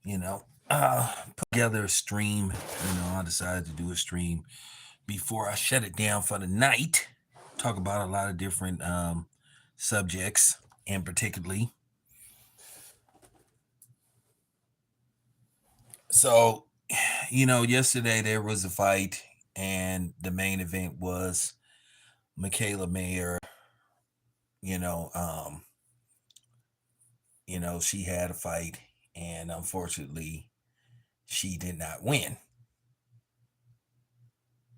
you know, put together a stream. I decided to do a stream before I shut it down for the night. Talk about a lot of different subjects, and particularly. So, yesterday there was a fight, and the main event was Michaela Mayer. You know, um, she had a fight, and unfortunately, she did not win.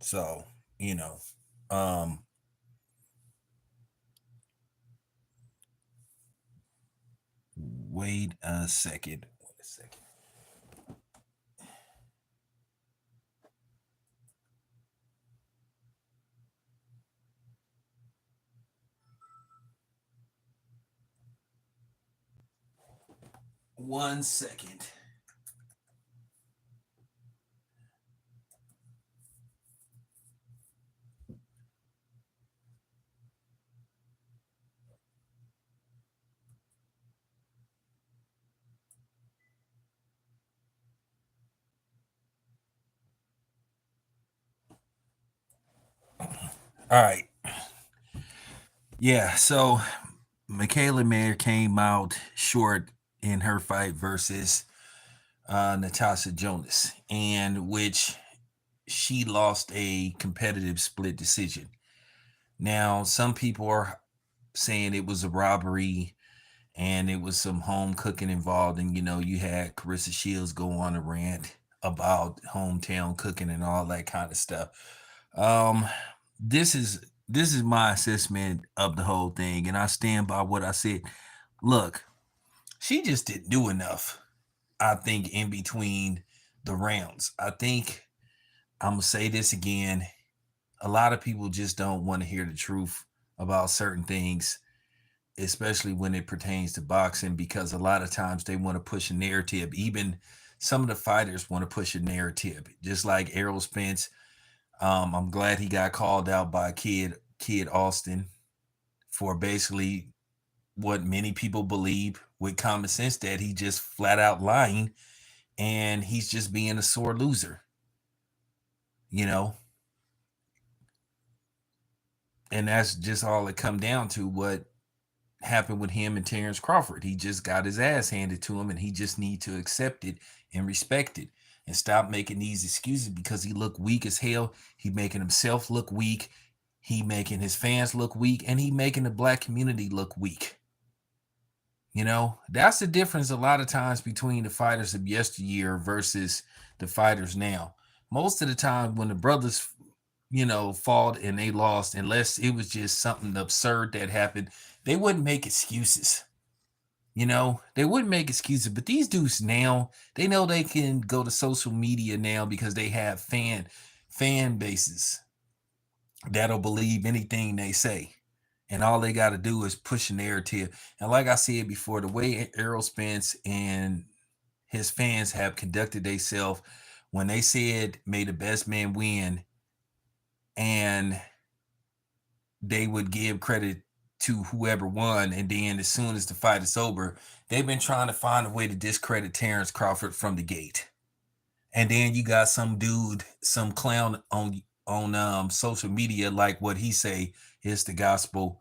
So, you know, um, wait a second. Wait a second. 1 second. All right. Yeah. So Michaela Mayer came out short in her fight versus Natasha Jonas, and which she lost a competitive split decision. Now, some people are saying it was a robbery and it was some home cooking involved. And, you had Carissa Shields go on a rant about hometown cooking and all that kind of stuff. Um, this is my assessment of the whole thing, and I stand by what I said. Look, she just didn't do enough. I think in between the rounds. I think I'm gonna say this again. A lot of people just don't want to hear the truth about certain things, especially when it pertains to boxing, because a lot of times they want to push a narrative. Even some of the fighters want to push a narrative, just like Errol Spence. I'm glad he got called out by Kid Austin for basically what many people believe with common sense, that he just flat out lying and he's just being a sore loser, you know. And that's just all it come down to. What happened with him and Terrence Crawford? He just got his ass handed to him, and he just need to accept it and respect it and stop making these excuses because he looked weak as hell. He making himself look weak. He making his fans look weak, and he making the black community look weak. That's the difference a lot of times between the fighters of yesteryear versus the fighters now. Most of the time, when the brothers, fought and they lost, unless it was just something absurd that happened, they wouldn't make excuses. They wouldn't make excuses. But these dudes now, they know they can go to social media now because they have fan bases that'll believe anything they say. And all they got to do is push a narrative. And like I said before, the way Errol Spence and his fans have conducted themselves when they said, may the best man win, and they would give credit to whoever won. And then as soon as the fight is over, they've been trying to find a way to discredit Terrence Crawford from the gate. And then you got some dude, some clown on social media, like what he say is the gospel,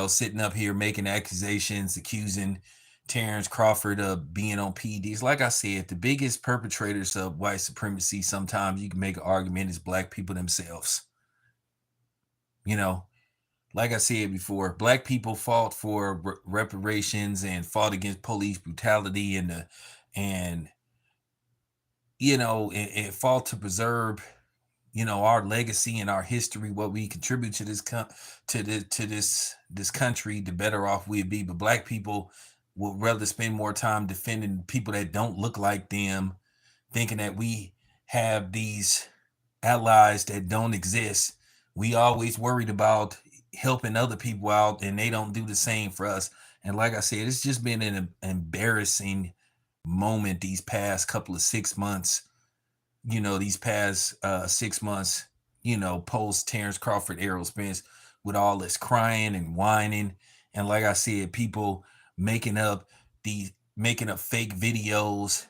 sitting up here making accusations, accusing Terrence Crawford of being on PEDs. Like I said, the biggest perpetrators of white supremacy, sometimes you can make an argument, is black people themselves. You know, like I said before, black people fought for reparations and fought against police brutality and and fought to preserve our legacy and our history, what we contribute to this country, the better off we'd be. But black people would rather spend more time defending people that don't look like them, thinking that we have these allies that don't exist. We always worried about helping other people out, and they don't do the same for us. And like I said, it's just been an embarrassing moment these past couple of 6 months. These past 6 months. Post Terrence Crawford, Errol Spence, with all this crying and whining, and like I said, people making up making up fake videos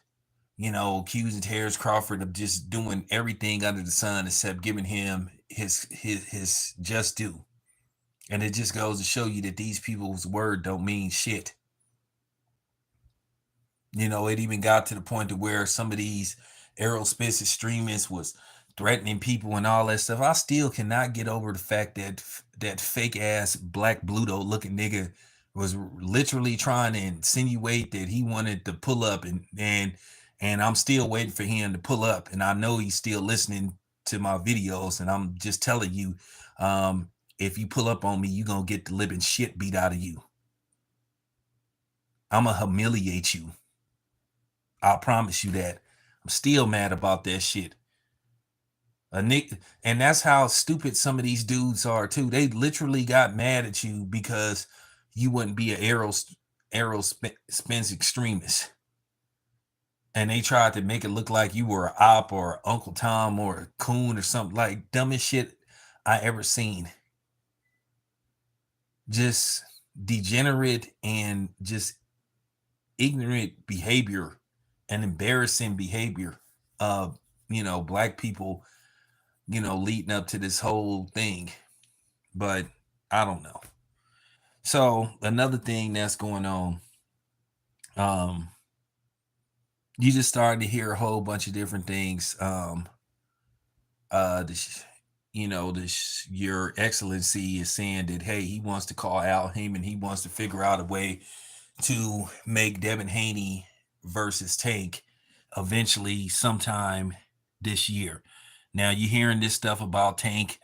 accusing Terrence Crawford of just doing everything under the sun except giving him his just due. And it just goes to show you that these people's word don't mean shit. It even got to the point to where some of these aerospace extremists was threatening people and all that stuff. I still cannot get over the fact that that fake ass Black Bluto looking nigga was literally trying to insinuate that he wanted to pull up, and I'm still waiting for him to pull up, and I know he's still listening to my videos, and I'm just telling you, if you pull up on me, you're gonna get the living shit beat out of you. I'm gonna humiliate you. I'll promise you that. I'm still mad about that shit. And that's how stupid some of these dudes are too. They literally got mad at you because you wouldn't be an aerospace extremist. And they tried to make it look like you were a op or Uncle Tom or a coon or something, like dumbest shit I ever seen. Just degenerate and just ignorant behavior and embarrassing behavior of Black people, leading up to this whole thing. But I don't know. So another thing that's going on, you just starting to hear a whole bunch of different things. Your Excellency is saying that, hey, he wants to call Al Heyman. He wants to figure out a way to make Devin Haney versus Tank eventually sometime this year. Now you're hearing this stuff about Tank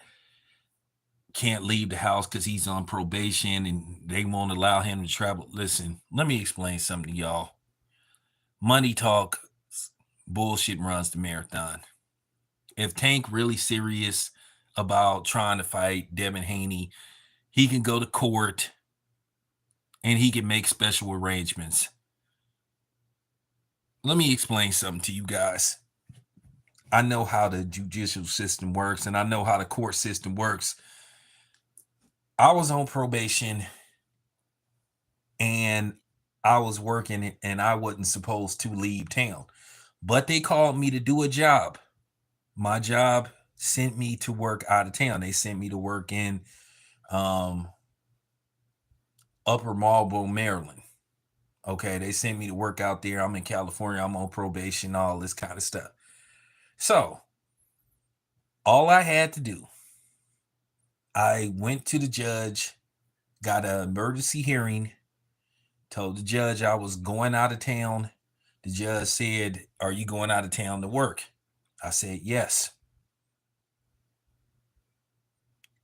can't leave the house because he's on probation and they won't allow him to travel. Listen, let me explain something to y'all. Money talk, bullshit runs the marathon. If Tank really serious about trying to fight Devin Haney, he can go to court and he can make special arrangements. Let me explain something to you guys. I know how the judicial system works and I know how the court system works. I was on probation and I was working and I wasn't supposed to leave town, but they called me to do a job. My job sent me to work out of town. They sent me to work in Upper Marlboro, Maryland. Okay, they sent me to work out there. I'm in California. I'm on probation, all this kind of stuff. So all I had to do, I went to the judge, got an emergency hearing, told the judge I was going out of town. The judge said, "Are you going out of town to work?" I said, "Yes."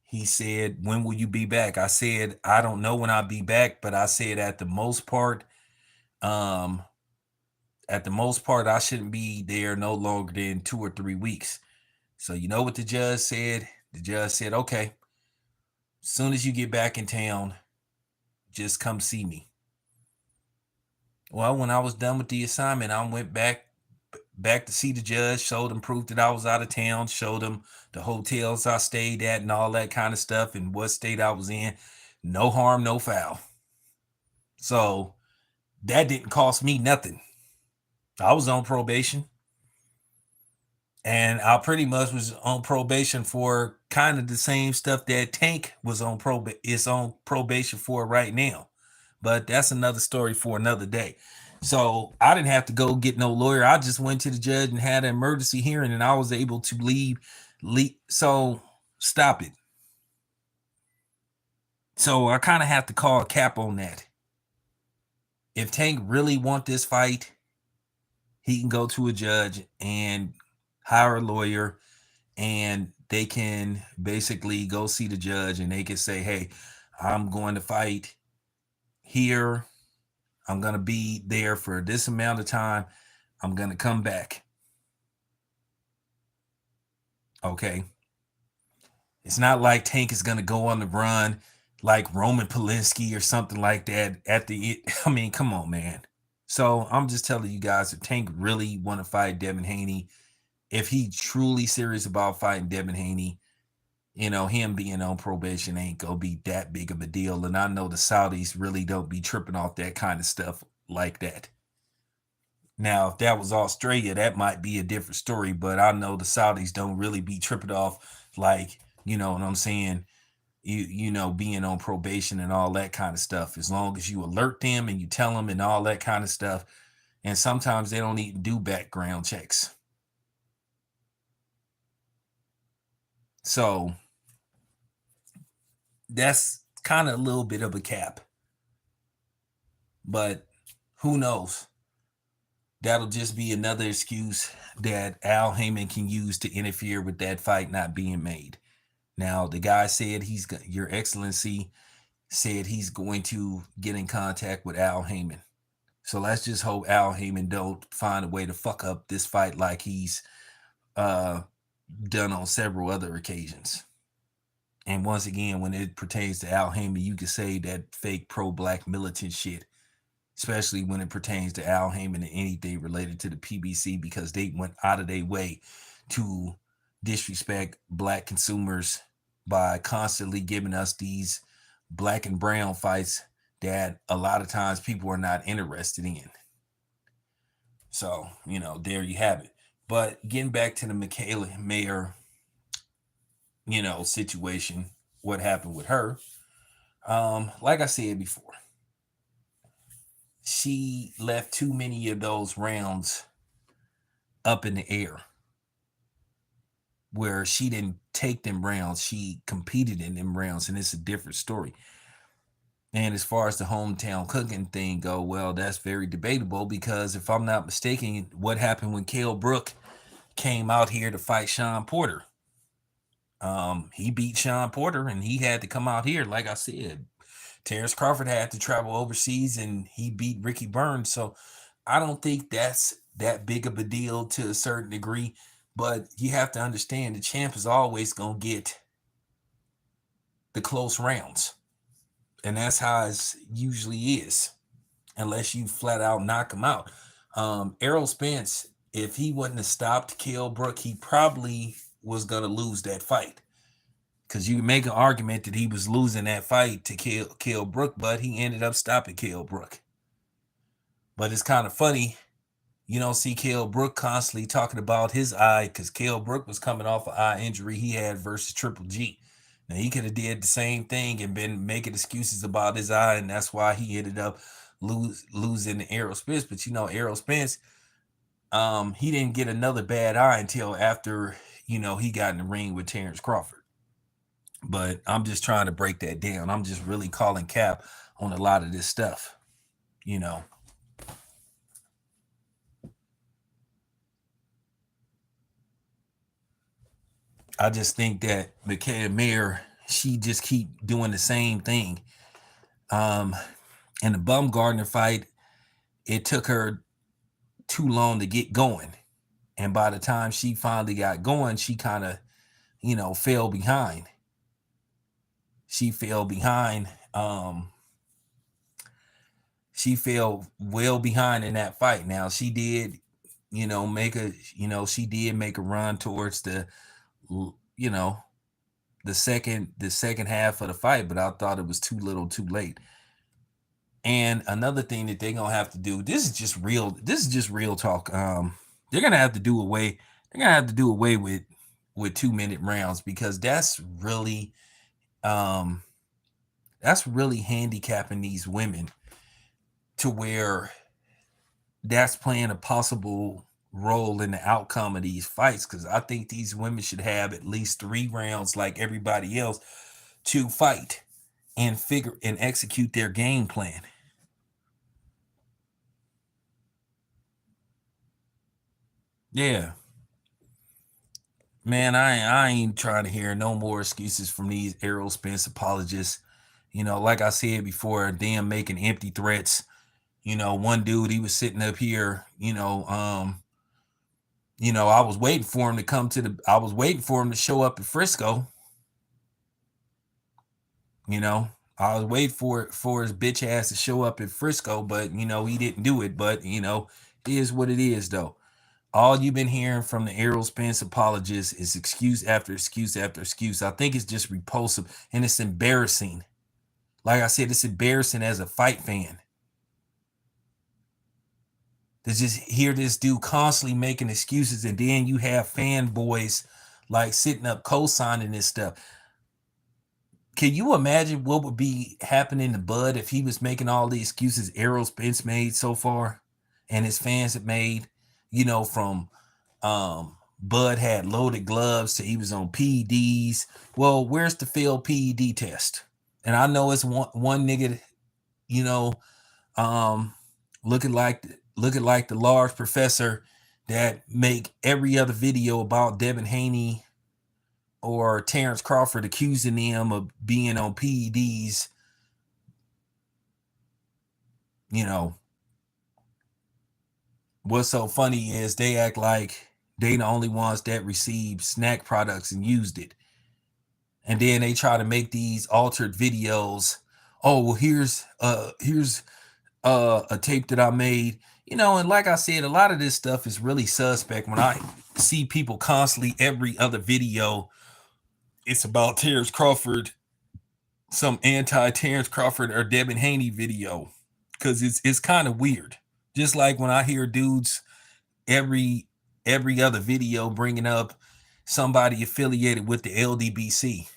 He said, "When will you be back?" I said, "I don't know when I'll be back, but I said at the most part, I shouldn't be there no longer than 2 or 3 weeks." So you know what the judge said? The judge said, "Okay, as soon as you get back in town, just come see me." Well, when I was done with the assignment, I went back to see the judge, showed him proof that I was out of town, showed him the hotels I stayed at and all that kind of stuff and what state I was in. No harm, no foul. So that didn't cost me nothing. I was on probation. And I pretty much was on probation for kind of the same stuff that Tank was on probation for right now. But that's another story for another day. So I didn't have to go get no lawyer. I just went to the judge and had an emergency hearing, and I was able to leave. So stop it. So I kind of have to call a cap on that. If Tank really want this fight, he can go to a judge and hire a lawyer, and they can basically go see the judge and they can say, "Hey, I'm going to fight here. I'm going to be there for this amount of time. I'm going to come back." Okay. It's not like Tank is going to go on the run like Roman Polanski or something like that I mean, come on, man. So I'm just telling you guys, if Tank really want to fight Devin Haney, if he truly serious about fighting Devin Haney, him being on probation ain't gonna be that big of a deal. And I know the Saudis really don't be tripping off that kind of stuff like that. Now, if that was Australia, that might be a different story, but I know the Saudis don't really be tripping off like, you know what I'm saying, being on probation and all that kind of stuff. As long as you alert them and you tell them and all that kind of stuff. And sometimes they don't even do background checks. So that's kind of a little bit of a cap. But who knows? That'll just be another excuse that Al Heyman can use to interfere with that fight not being made. Now, the guy said Your Excellency said he's going to get in contact with Al Heyman. So let's just hope Al Heyman don't find a way to fuck up this fight like he's done on several other occasions. And once again, when it pertains to Al Heyman, you can say that fake pro-black militant shit, especially when it pertains to Al Heyman and anything related to the PBC, because they went out of their way to disrespect black consumers by constantly giving us these black and brown fights that a lot of times people are not interested in. So, there you have it. But getting back to the Michaela Mayer, situation, what happened with her. Like I said before, she left too many of those rounds up in the air where she didn't take them rounds. She competed in them rounds, and it's a different story. And as far as the hometown cooking thing go, well, that's very debatable because if I'm not mistaken, what happened when Kell Brook came out here to fight Sean Porter? He beat Sean Porter and he had to come out here. Like I said, Terrence Crawford had to travel overseas and he beat Ricky Burns. So I don't think that's that big of a deal to a certain degree, but you have to understand the champ is always going to get the close rounds. And that's how it usually is, unless you flat out knock him out. Errol Spence, if he wouldn't have stopped Kell Brook, he probably was going to lose that fight. Because you can make an argument that he was losing that fight to Kell Brook, but he ended up stopping Kell Brook. But it's kind of funny. You don't see Kell Brook constantly talking about his eye because Kell Brook was coming off an eye injury he had versus Triple G. Now, he could have did the same thing and been making excuses about his eye, and that's why he ended up losing to Errol Spence. But, Errol Spence, he didn't get another bad eye until after, he got in the ring with Terrence Crawford. But I'm just trying to break that down. I'm just really calling cap on a lot of this stuff, I just think that Michaela Mayer, she just keep doing the same thing. In the Bumgardner fight, it took her too long to get going. And by the time she finally got going, she kind of, fell behind. She fell behind. She fell well behind in that fight. Now she did, she did make a run towards the second half of the fight, but I thought it was too little too late. And another thing that they're gonna have to do, this is just real talk. They're gonna have to do away with 2-minute rounds, because that's really handicapping these women to where that's playing a possible role in the outcome of these fights. Because I think these women should have at least 3 rounds like everybody else to fight and figure and execute their game plan. Yeah, man, I ain't trying to hear no more excuses from these Errol Spence apologists. Like I said before, them making empty threats. One dude, he was sitting up here, I was waiting for him to show up in Frisco. I was waiting for his bitch ass to show up in Frisco, but he didn't do it. But it is what it is, though. All you've been hearing from the Errol Spence apologists is excuse after excuse after excuse. I think it's just repulsive and it's embarrassing. Like I said, it's embarrassing as a fight fan to just hear this dude constantly making excuses, and then you have fanboys like sitting up co-signing this stuff. Can you imagine what would be happening to Bud if he was making all the excuses Errol Spence made so far and his fans have made? From Bud had loaded gloves to he was on PEDs. Well, where's the failed PED test? And I know it's one nigga, you know, um, looking like the large professor that make every other video about Devin Haney or Terrence Crawford accusing them of being on PEDs. What's so funny is they act like they the only ones that received snack products and used it. And then they try to make these altered videos. Oh, well, here's a tape that I made. And like I said, a lot of this stuff is really suspect. When I see people constantly every other video, it's about Terrence Crawford, some anti-Terrence Crawford or Devin Haney video, because it's kind of weird. Just like when I hear dudes every other video bringing up somebody affiliated with the LDBC.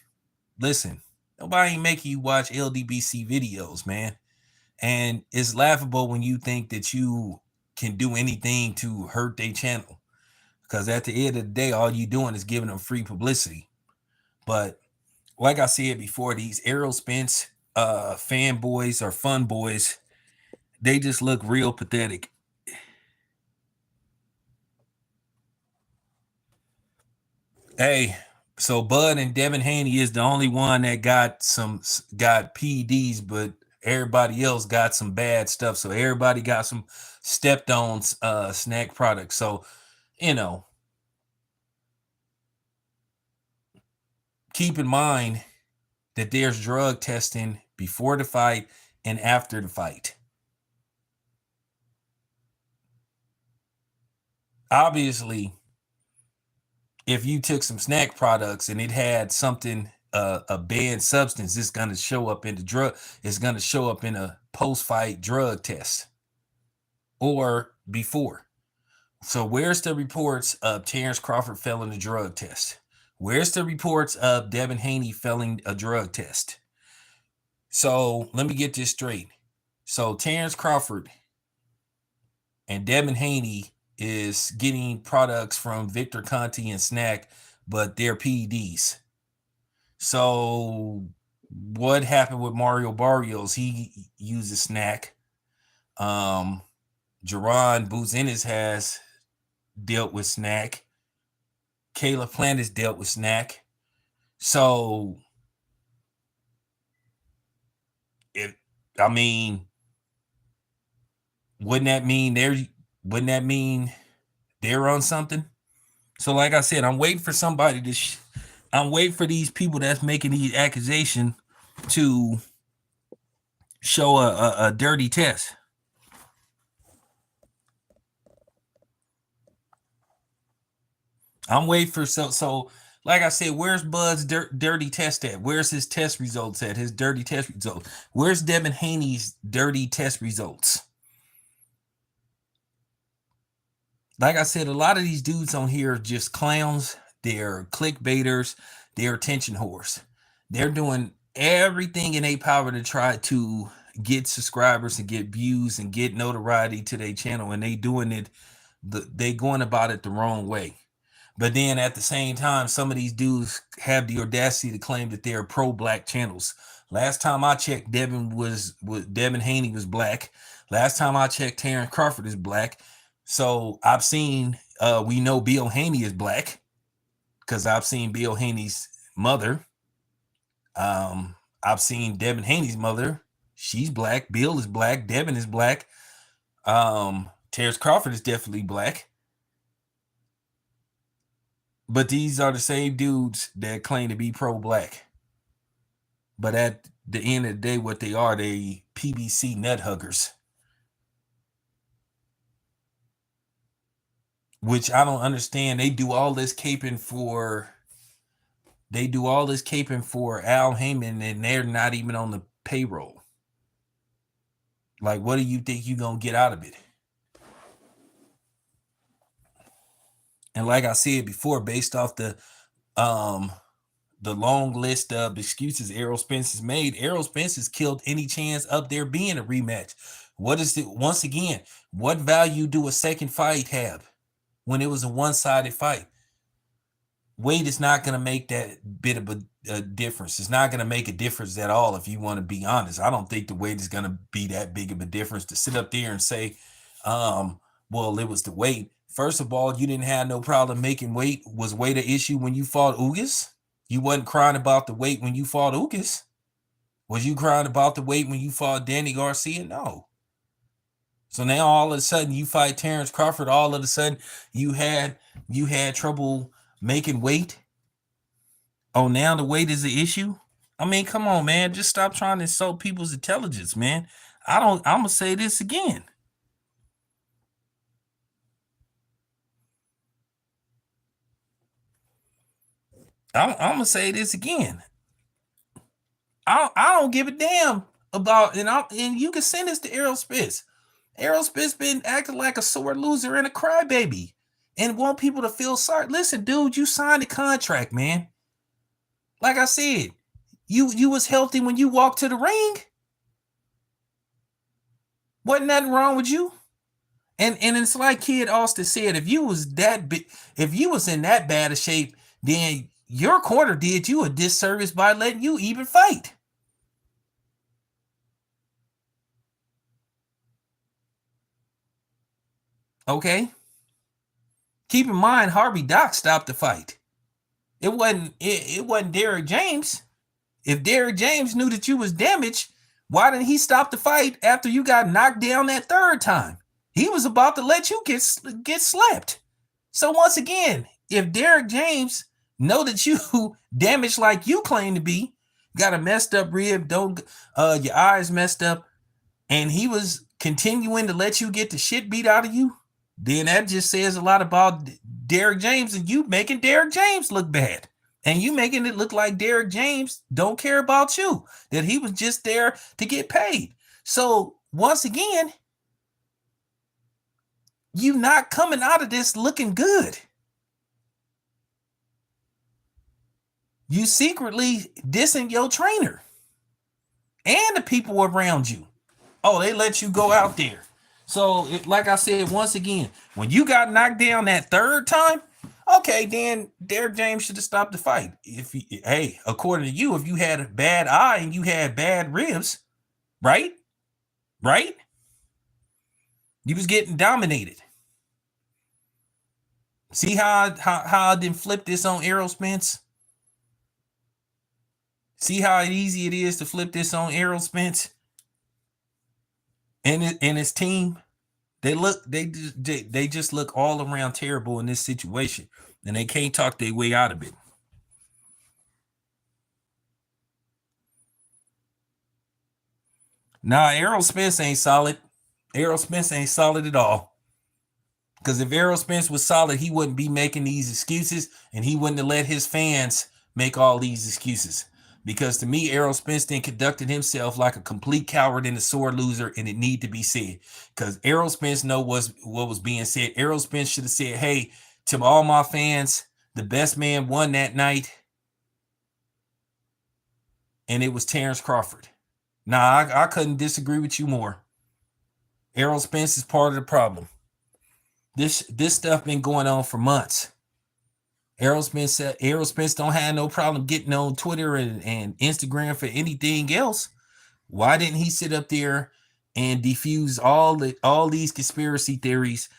Listen, nobody ain't making you watch LDBC videos, man. And it's laughable when you think that you can do anything to hurt their channel. Because at the end of the day, all you doing is giving them free publicity. But like I said before, these Errol Spence fanboys or fun boys, they just look real pathetic. Hey, so Bud and Devin Haney is the only one that got PEDs, but everybody else got some bad stuff. So everybody got some stepped on snack products. So, keep in mind that there's drug testing before the fight and after the fight. Obviously, if you took some snack products and it had something, a banned substance, it's going to show up in the drug. It's going to show up in a post-fight drug test or before. So where's the reports of Terrence Crawford failing a drug test? Where's the reports of Devin Haney failing a drug test? So let me get this straight. So Terrence Crawford and Devin Haney is getting products from Victor Conti and Snack, but they're PEDs. So what happened with Mario Barrios? He uses Snack. Jerron Buzinis has dealt with Snack. Caleb Plant has dealt with Snack. So wouldn't that mean they're on something? So like I said, I'm waiting for somebody to I'm waiting for these people that's making these accusations to show a dirty test. I'm waiting for so like I said, where's Bud's dirty test at? Where's his test results at? His dirty test results. Where's Devin Haney's dirty test results? Like I said, a lot of these dudes on here are just clowns. They're clickbaiters. They're attention whores. They're doing everything in their power to try to get subscribers and get views and get notoriety to their channel, and they doing it. They going about it the wrong way. But then at the same time, some of these dudes have the audacity to claim that they're pro-black channels. Last time I checked, Devin Haney was black. Last time I checked, Terrence Crawford is black. So I've seen, we know Bill Haney is black because I've seen Bill Haney's mother. I've seen Devin Haney's mother. She's black. Bill is black. Devin is black. Terrence Crawford is definitely black. But these are the same dudes that claim to be pro-black. But at the end of the day, what they are, they PBC nut huggers. Which I don't understand. They do all this caping for Al Heyman, and they're not even on the payroll. Like, what do you think you're gonna get out of it? And like I said before, based off um the long list of excuses Errol Spence has made, Errol Spence has killed any chance of there being a rematch. What is it? Once again, what value do a second fight have when it was a one-sided fight? Weight is not going to make that bit of a difference. It's not going to make a difference at all, if you want to be honest. I don't think the weight is going to be that big of a difference to sit up there and say, well, it was the weight. First of all, you didn't have no problem making weight. Was weight an issue when you fought Ugas? You wasn't crying about the weight when you fought Ugas. Was you crying about the weight when you fought Danny Garcia? No. So now all of a sudden you fight Terrence Crawford. All of a sudden you had trouble making weight. Oh, now the weight is the issue. I mean, come on, man. Just stop trying to insult people's intelligence, man. I'm gonna say this again. I'm gonna say this again. I don't give a damn about, and you can send this to Errol Spence. Errol Spence been acting like a sore loser and a crybaby, and want people to feel sorry. Listen, dude, you signed a contract, man. Like I said, you was healthy when you walked to the ring. Wasn't nothing wrong with you. And it's like Kid Austin said, if you was in that bad of shape, then your corner did you a disservice by letting you even fight. Okay. Keep in mind, Harvey Dock stopped the fight. It wasn't Derrick James. If Derrick James knew that you was damaged, why didn't he stop the fight after you got knocked down that third time? He was about to let you get slapped. So once again, if Derrick James know that you damaged like you claim to be, got a messed up rib, your eyes messed up, and he was continuing to let you get the shit beat out of you, then that just says a lot about Derrick James, and you making Derrick James look bad. And you making it look like Derrick James don't care about you, that he was just there to get paid. So once again, you not coming out of this looking good. You secretly dissing your trainer and the people around you. Oh, they let you go out there. So, like I said, once again, when you got knocked down that third time, okay, then Derrick James should have stopped the fight. According to you, if you had a bad eye and you had bad ribs, right? Right? You was getting dominated. See how I didn't flip this on Errol Spence? See how easy it is to flip this on Errol Spence and his team? They just look all around terrible in this situation, and they can't talk their way out of it. Nah, Errol Spence ain't solid. Errol Spence ain't solid at all. Because if Errol Spence was solid, he wouldn't be making these excuses, and he wouldn't have let his fans make all these excuses. Because to me, Errol Spence then conducted himself like a complete coward and a sore loser, and it need to be said. Because Errol Spence know what was being said. Errol Spence should have said, hey, to all my fans, the best man won that night, and it was Terrence Crawford. Nah, I couldn't disagree with you more. Errol Spence is part of the problem. This stuff been going on for months. Errol Spence don't have no problem getting on Twitter and Instagram for anything else. Why didn't he sit up there and defuse all these conspiracy theories?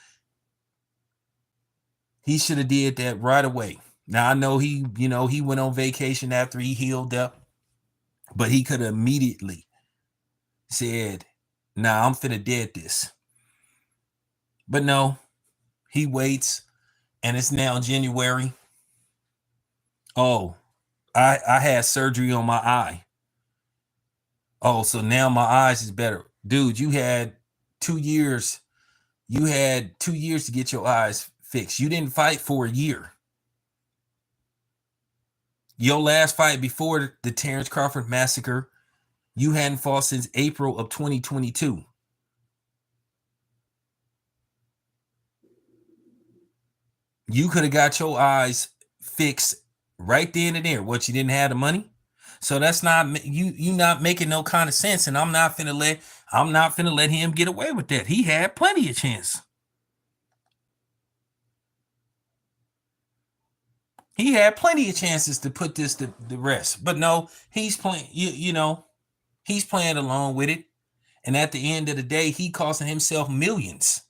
He should have did that right away. Now I know he went on vacation after he healed up, but he could have immediately said, "Nah, I'm finna dead this." But no, he waits, and it's now January. Oh, I had surgery on my eye. Oh, so now my eyes is better. Dude, you had 2 years. You had 2 years to get your eyes fixed. You didn't fight for a year. Your last fight before the Terrence Crawford massacre, you hadn't fought since April of 2022. You could have got your eyes fixed right then and there. What, you didn't have the money? So that's not you not making no kind of sense. And I'm not finna let him get away with that. He had plenty of chance. He had plenty of chances to put this to the rest. But no, he's playing he's playing along with it. And at the end of the day, he costing himself millions.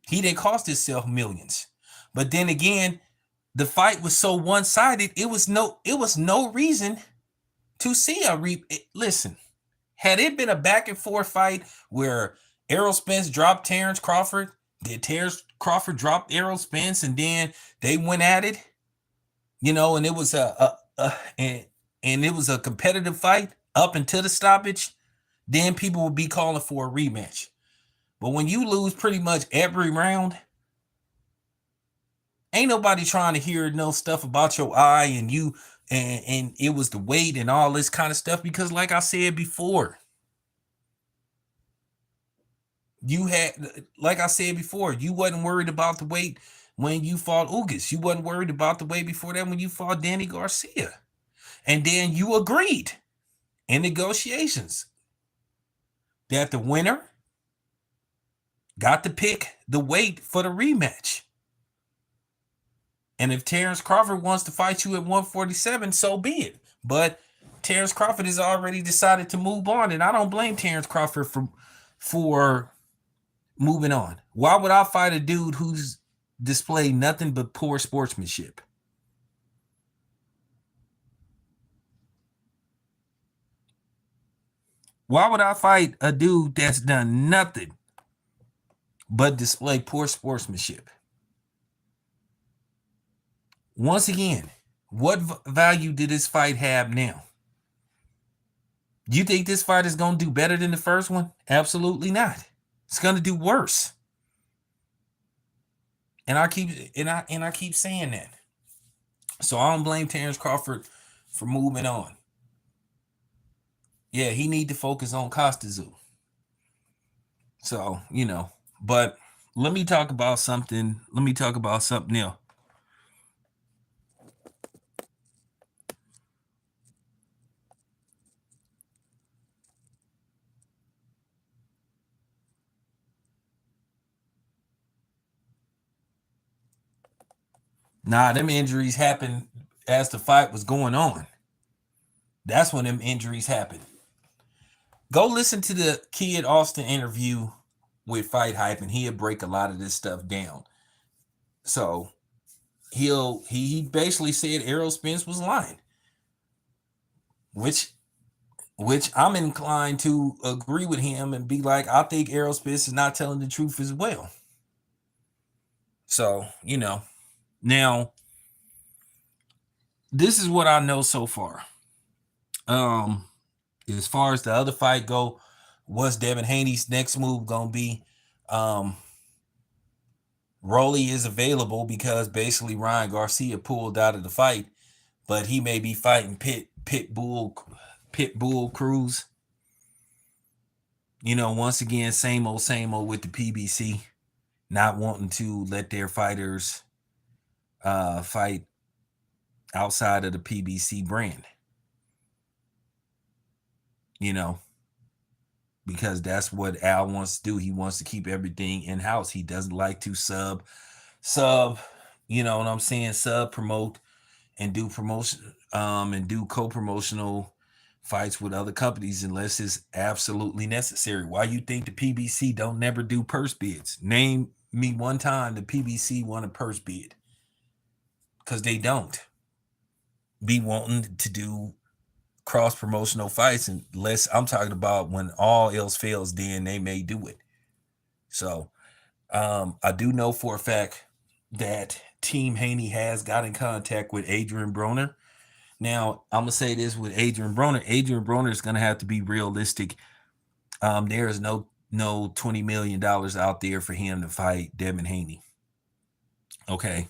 He didn't cost himself millions. But then again, the fight was so one-sided, it was no reason to see listen, had it been a back and forth fight where Errol Spence dropped Terrence Crawford, did Terrence Crawford drop Errol Spence, and then they went at it, and it was and it was a competitive fight up until the stoppage, then people would be calling for a rematch. But when you lose pretty much every round, ain't nobody trying to hear no stuff about your eye and you and it was the weight and all this kind of stuff, because like I said before, you wasn't worried about the weight when you fought Ugas. You wasn't worried about the weight before that when you fought Danny Garcia. And then you agreed in negotiations that the winner got to pick the weight for the rematch. And if Terrence Crawford wants to fight you at 147, so be it. But Terrence Crawford has already decided to move on, and I don't blame Terrence Crawford for moving on. Why would I fight a dude who's displayed nothing but poor sportsmanship? Why would I fight a dude that's done nothing but display poor sportsmanship? Once again, what value did this fight have now? Do you think this fight is going to do better than the first one? Absolutely not. It's going to do worse. And I keep saying that. So I don't blame Terrence Crawford for moving on. Yeah, he need to focus on Costazu. So, but let me talk about something. Let me talk about something else. Nah, them injuries happened as the fight was going on. That's when them injuries happened. Go listen to the Kid Austin interview with Fight Hype, and he'll break a lot of this stuff down. So he basically said Errol Spence was lying, which I'm inclined to agree with him and be like, I think Errol Spence is not telling the truth as well. So, now this is what I know so far. As far as the other fight go, what's Devin Haney's next move gonna be? Rolly is available because basically Ryan Garcia pulled out of the fight, but he may be fighting Pitbull Cruz. Once again, same old with the PBC, not wanting to let their fighters fight outside of the PBC brand. Because that's what Al wants to do. He wants to keep everything in house. He doesn't like to sub, you know what I'm saying, sub promote and do promotion and do co-promotional fights with other companies unless it's absolutely necessary. Why you think the PBC don't never do purse bids? Name me one time the PBC won a purse bid. Because they don't be wanting to do cross promotional fights unless I'm talking about when all else fails, then they may do it. So I do know for a fact that Team Haney has got in contact with Adrien Broner. Now I'm gonna say this with Adrien Broner. Adrien Broner is gonna have to be realistic. There is no $20 million out there for him to fight Devin Haney. Okay.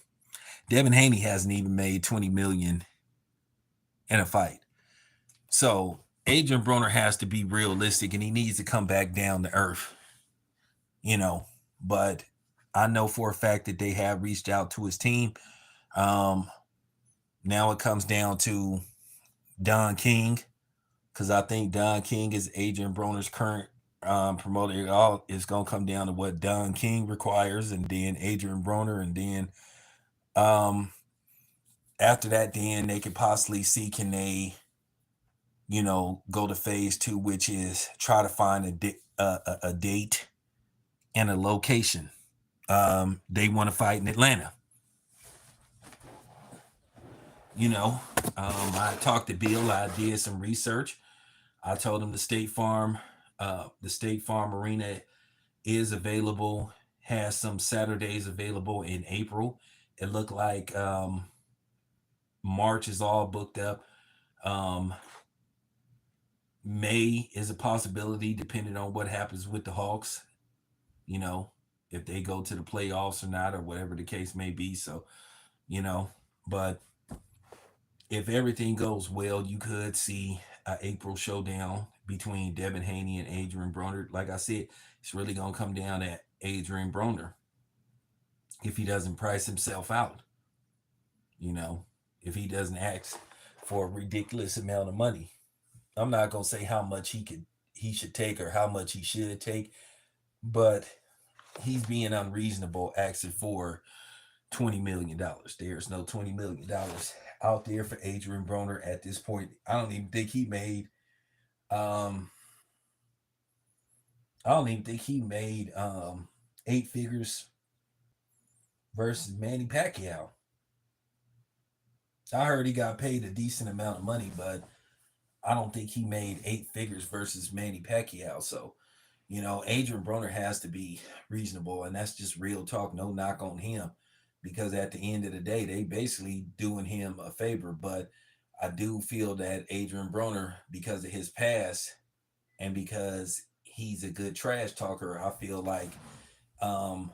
Devin Haney hasn't even made 20 million in a fight. So Adrien Broner has to be realistic and he needs to come back down to earth. But I know for a fact that they have reached out to his team. Um, Now it comes down to Don King, because I think Don King is Adrien Broner's current promoter. It all is going to come down to what Don King requires, and then Adrien Broner, and then um, after that, then they could possibly see, can they, go to phase two, which is try to find a date and a location. They want to fight in Atlanta. You know, I talked to Bill. I did some research. I told him the State Farm Arena is available. Has some Saturdays available in April. It looked like March is all booked up. Um, May is a possibility, depending on what happens with the Hawks. You know, if they go to the playoffs or not, or whatever the case may be. So, you know, but if everything goes well, you could see an April showdown between Devin Haney and Adrien Broner. Like I said, it's really gonna come down to Adrien Broner if he doesn't price himself out. You know, if he doesn't ask for a ridiculous amount of money. I'm not gonna say how much he should take or how much he should take, but he's being unreasonable asking for $20 million. There's no $20 million out there for Adrien Broner at this point. I don't even think he made um I don't even think he made eight figures versus Manny Pacquiao. I heard he got paid a decent amount of money, but I don't think he made eight figures versus Manny Pacquiao. So, Adrien Broner has to be reasonable, and that's just real talk. No knock on him, because at the end of the day, they basically doing him a favor. But I do feel that Adrien Broner, because of his past and because he's a good trash talker, I feel like um,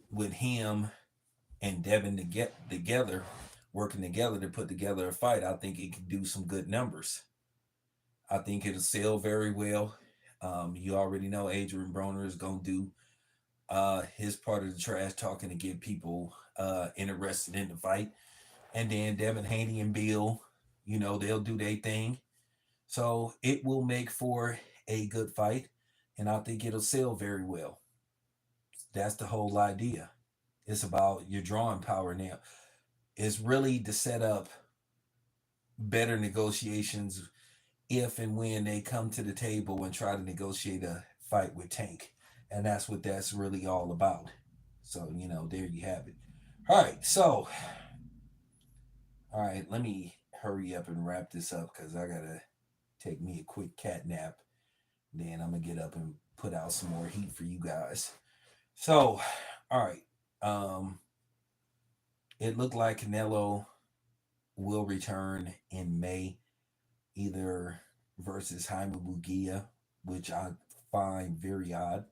with him and Devin to get together, working together to put together a fight, I think it can do some good numbers. I think it'll sell very well. You already know Adrien Broner is going to do his part of the trash talking to get people interested in the fight. And then Devin Haney and Bill, they'll do their thing. So it will make for a good fight. And I think it'll sell very well. That's the whole idea. It's about your drawing power now. It's really to set up better negotiations if and when they come to the table and try to negotiate a fight with Tank. And that's what that's really all about. So, there you have it. All right. So, all right, let me hurry up and wrap this up because I got to take me a quick cat nap. Then I'm going to get up and put out some more heat for you guys. So, all right. It looked like Canelo will return in May, either versus Jaime Mugia, which I find very odd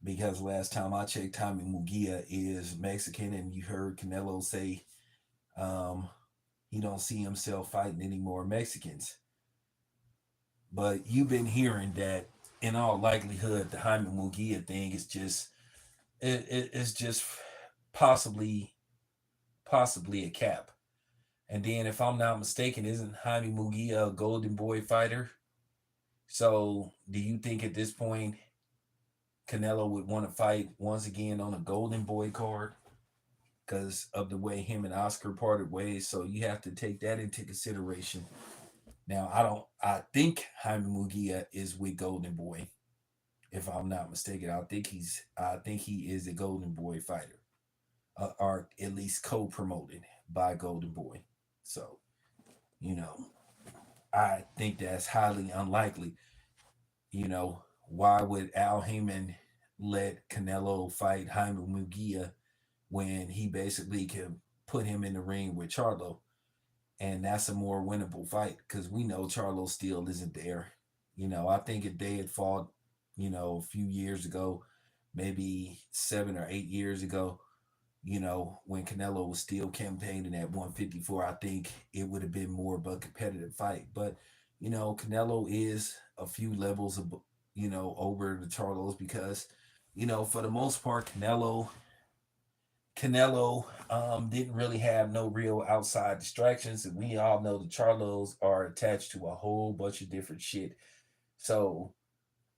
because last time I checked, Jaime Mugia is Mexican, and you heard Canelo say um, he don't see himself fighting any more Mexicans. But you've been hearing that in all likelihood, the Jaime Mugia thing is just it's just possibly possibly a cap. And then, if I'm not mistaken, isn't Jaime Mugia a Golden Boy fighter? So, do you think at this point Canelo would want to fight once again on a Golden Boy card because of the way him and Oscar parted ways? So you have to take that into consideration. Now, I don't. I think Jaime Mugia is with Golden Boy, if I'm not mistaken. I think he is a Golden Boy fighter, or at least co-promoted by Golden Boy. So, you know, I think that's highly unlikely. Why would Al Heyman let Canelo fight Jaime Mugia when he basically can put him in the ring with Charlo? And that's a more winnable fight because we know Charlo still isn't there. I think if they had fought, a few years ago, maybe 7 or 8 years ago, when Canelo was still campaigning at 154, I think it would have been more of a competitive fight. But, Canelo is a few levels of, over the Charlos because For the most part, Canelo didn't really have no real outside distractions, and we all know the Charlos are attached to a whole bunch of different shit. So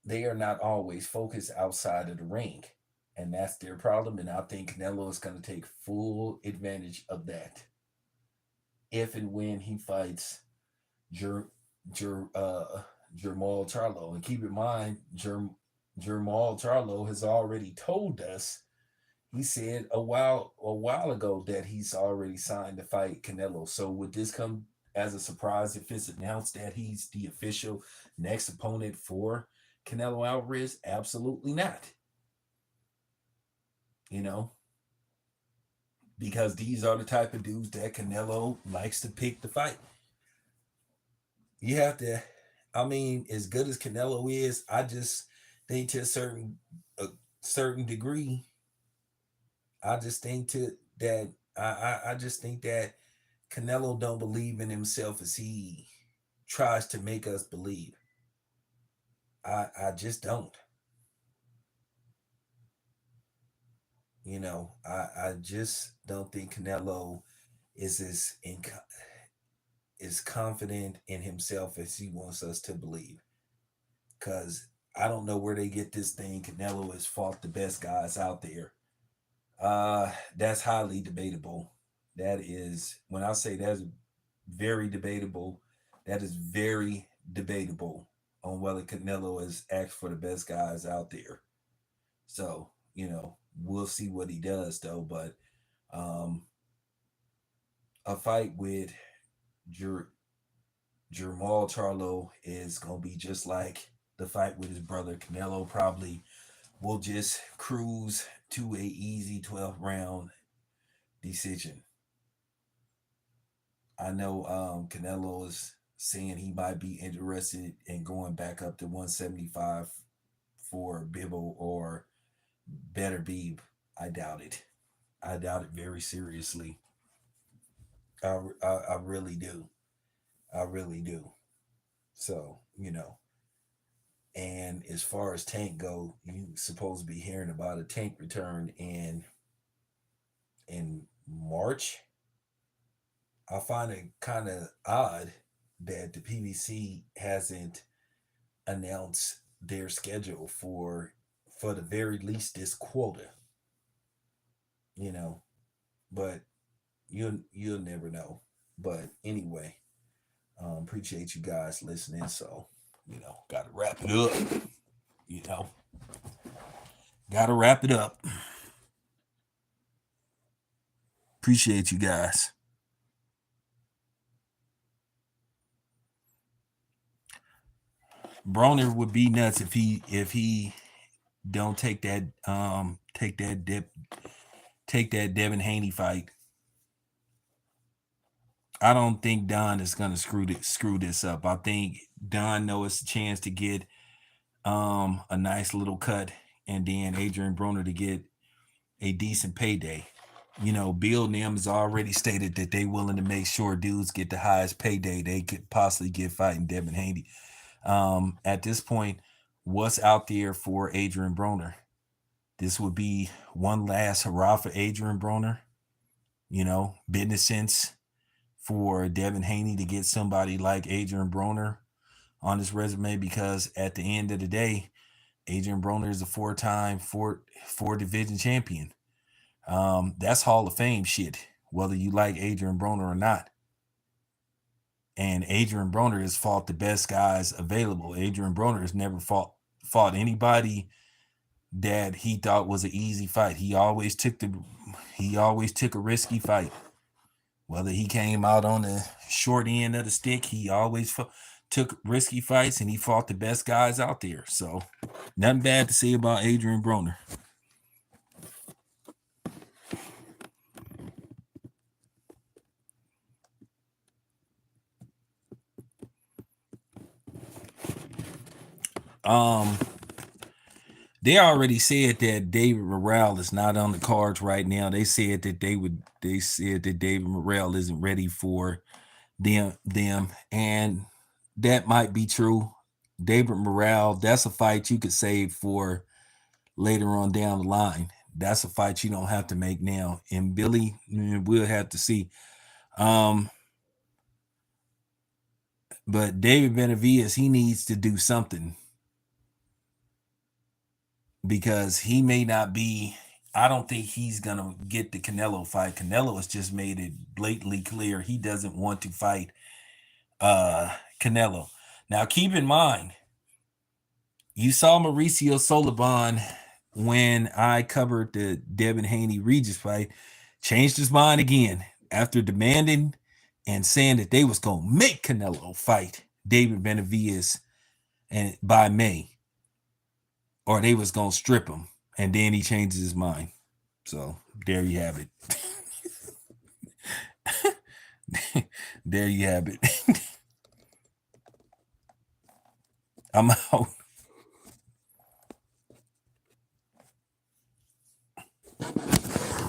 they are not always focused outside of the ring, and that's their problem. And I think Canelo is going to take full advantage of that if and when he fights Jer, Jer, Jermall Charlo. And keep in mind, Jermall Charlo has already told us. He said a while ago that he's already signed to fight Canelo. So would this come as a surprise if it's announced that he's the official next opponent for Canelo Alvarez? Absolutely not. You know, because these are the type of dudes that Canelo likes to pick to fight. You have to, I mean, as good as Canelo is, I just think to a certain degree, I just think to that I just think that Canelo don't believe in himself as he tries to make us believe. I just don't. I just don't think Canelo is as confident in himself as he wants us to believe. Cause I don't know where they get this thing. Canelo has fought the best guys out there. That's highly debatable. That is when I say that's very debatable. That is very debatable on whether Canelo has asked for the best guys out there. So, we'll see what he does though. But um, a fight with Jer- Jermall Charlo is gonna be just like the fight with his brother. Canelo probably will just cruise to a easy 12 round decision. I know Canelo is saying he might be interested in going back up to 175 for Bibble or Better Beeb. I doubt it. I doubt it very seriously. I really do. I really do. So, and as far as Tank go, you supposed to be hearing about a Tank return in March. I find it kind of odd that the PBC hasn't announced their schedule for the very least this quota, you know. But you'll never know. But anyway, appreciate you guys listening. So, gotta wrap it up. You know, gotta wrap it up. Appreciate you guys. Broner would be nuts if he don't take that Devin Haney fight. I don't think Don is gonna screw this up. I think Don knows a chance to get a nice little cut, and then Adrien Broner to get a decent payday. Bill Nims already stated that they willing to make sure dudes get the highest payday they could possibly get fighting Devin Haney. At this point, what's out there for Adrien Broner? This would be one last hurrah for Adrien Broner. Business sense for Devin Haney to get somebody like Adrien Broner on his resume, because at the end of the day, Adrien Broner is a four-time four division champion. That's Hall of Fame shit, whether you like Adrien Broner or not. And Adrien Broner has fought the best guys available. Adrien Broner has never fought anybody that he thought was an easy fight. He always took a risky fight. Whether he came out on the short end of the stick, he always took risky fights, and he fought the best guys out there. So, nothing bad to say about Adrien Broner. Um, they already said that David Morrell is not on the cards right now. They said that David Morrell isn't ready for them, and that might be true. David Morrell, that's a fight you could save for later on down the line. That's a fight you don't have to make now. And Billy, we'll have to see. But David Benavidez, he needs to do something because he may not be. I don't think he's gonna get the Canelo fight. Canelo has just made it blatantly clear he doesn't want to fight Canelo. Now, keep in mind, you saw Mauricio Sullivan when I covered the Devin Haney Regis fight, changed his mind again after demanding and saying that they was gonna make Canelo fight David Benavidez and by May, or they was gonna strip him, and then he changes his mind. So there you have it. There you have it. I'm out.